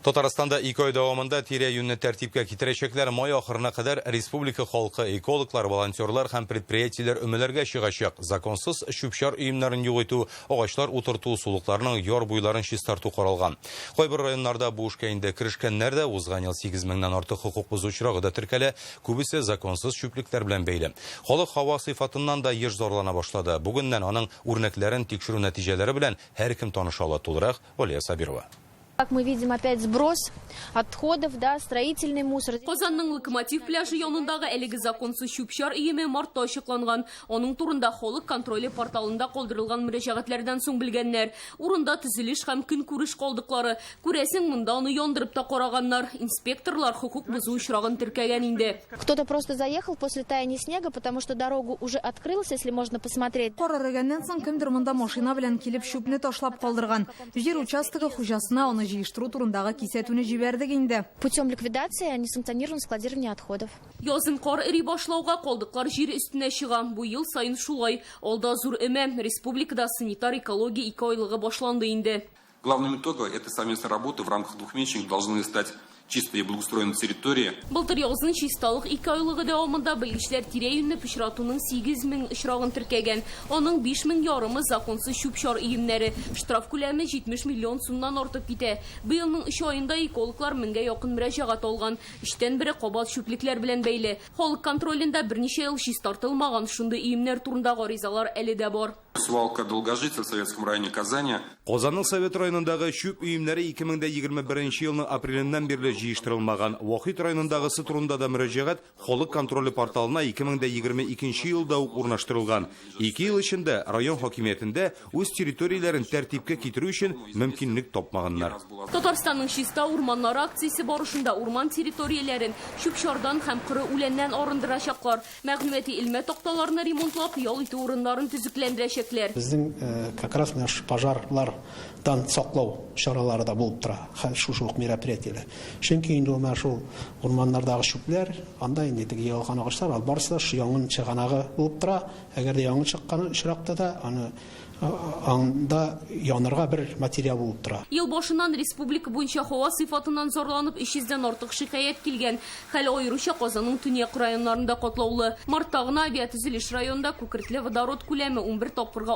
Татарстанда 2 ай дәвамында тирә-юньне тәртипкә китерәчәкләр май ахырына кадәр республика халкы, экологлар, волонтерлар һәм предприятиеләр өмеләргә чыгачак. Законсыз шүпчар өемнәрен югыту, агачлар утырту, сулыкларның яр буйларын чистарту каралган. Кайбер районнарда бу эшкә инде кирешкәннәр дә узган ел 8 меңнән артык хукук бузу очрагы да теркәлә, күбесе законсыз шүплекләр белән бәйле. Халык һава сыйфатыннан да еш зарлана башлады. Бүгеннән аның үрнәкләрен тикшерү нәтиҗәләре белән һәркем таныша ала. Тулырак Олия Сабирова. Как мы видим, опять сброс отходов, да, строительный мусор. Казанның Локомотив пляжы янындагы әлеге законсыз шүпчар өеме мартта ачыкланган. Аның турында халык контроле порталында калдырылган мөрәҗәгатьләрдән соң белгәннәр. Урында төзелеш һәм көнкүреш калдыклары. Күрәсең, монда аны яндырып та караганнар. Инспекторлар хукук бузу очрагын теркәгән инде. Кто-то просто заехал после таяния снега, потому что дорогу уже открылась, если можно посмотреть. Карарыгәннән соң кемдер монда машина белән килеп шүпне ташлап калдырган. Җир участогы хуҗасына аны җыештыру турындагы кисәтүне җибәрдек инде. Путем ликвидации несанкционированного складирования отходов. Язын кар эри башлауга калдыклар җир өстенә чыга. Бу ел сайын шулай. Алда зур эме. Республикада санитар экология 2 айлыгы башланды инде. Главным итогом этой совместной работы в рамках двухмесячных должны стать чистые и благоустроенные территории. Былтыр язын чисталык 2 айлыгы дәвамында белгечләр тирә-юньне пычратуның 8 мең очрагын теркәгән. Аның 5 мең ярымы законсыз шүпчар өемнәре. Штраф күләме 70 миллион сумнан артып китә. Быелның 3 аенда экологлар 1000гә якын мөрәҗәгать алган. Иштән бире кабат шүплекләр белән бәйле. Халык контролендә берничә ел чистартылмаган шундый өемнәр турында гаризалар әле дә бар. Свалка Долгожитель в Советском районе Казани. Казанның Совет районындагы шүп өемнәре 2021 елның апреленнән бирле җыештырылмаган. Вахит районындагысы турында да мөрәҗәгать халык контроле порталына 2022 елда ук урнаштырылган. 2 ел эчендә район хакимиятендә үз территорияләрен тәртипкә китерү өчен мөмкинлек тапмаганнар. Татарстанның чиста урманнары акциясе барышында урман территорияләрен шүпчардан һәм кыры үләннән арындырачаклар. Мәгълүмати илмә такталарны ремонтлап, ял итү урыннарын төзекләндерәчәкләр. Безнең как раз наш пожарлардан саклау чаралары да булып тора. Шушы мероприятиеләр. Чөнки инде шул урманнардагы шүпләр, анда инде теге ялган агачлар барысы да яңгын чыганагы булып тора. Әгәр дә яңгын чыккан очракта да аны анда янырга бер материал булып тора. Ел башыннан республика буенча һава сыйфатыннан зарланып 300дән артык шикаят килгән. Хәл аеруча Казанның төньяк районнарында катлаулы. Марттагына авиатөзелеш районында күкертле водород күләме 11 тапкырга